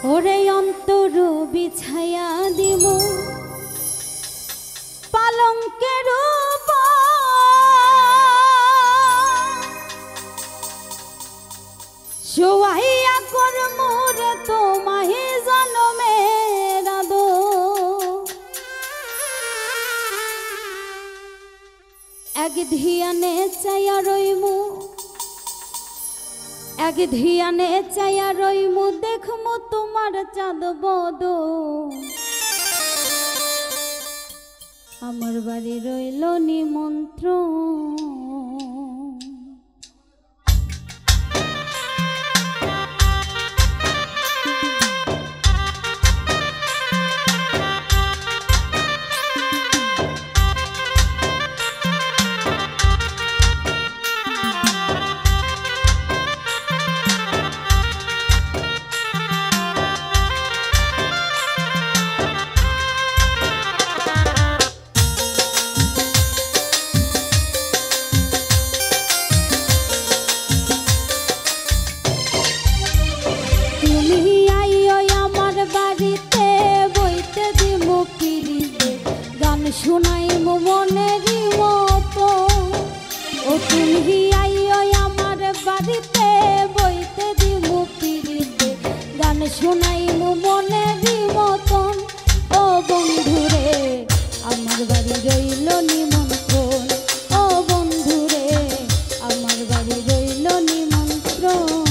ওরে অন্তর বিছায়া দিব পালঙ্কের শোয়াইয়া কর মোরে তোমায় জনমের আদো এক ধিয়ানে চাইয়া রইমু এক ধিয়ানে চাইয়া রইমু দেখমু তোমার চাঁদ বদ আমার বাড়ি রইল নিমন্ত্রণ শুনাইমু মনেরই মতো ও তুমি আইও আমার বাড়িতে বইতে দিমু পিড়িতে গান শুনাইমু মনেরই মতন ও বন্ধুরে আমার বাড়ি রইল নিমন্ত্রণ ও বন্ধুরে আমার বাড়ি রইল নিমন্ত্রণ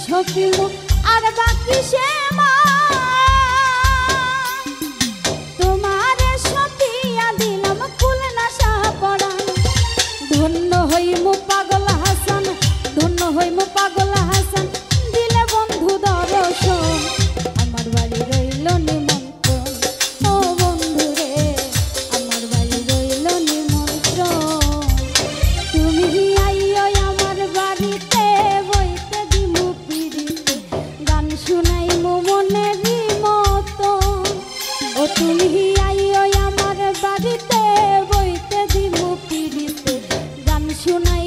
সপিমু আর বাকি সে মা তোমারে সপিয়া দিলাম কুলনা সাপড়ান ধন্য হইমু পাগল হাসান ধন্য হইমু পাগল হাসান দিলে বন্ধু দর্শন আমার বাড়ি রইল নিমন্ত্রণ ও বন্ধু রে আমার বাড়ি রইল নিমন্ত্রণ তুমি আইও আমার বাড়িতে বইতে দিমু পিড়িতে গান শুনাইমু মনেরই মতন ও তুমি আইও আমার বাড়িতে বইতে দিমু পিড়িতে গান শুনাই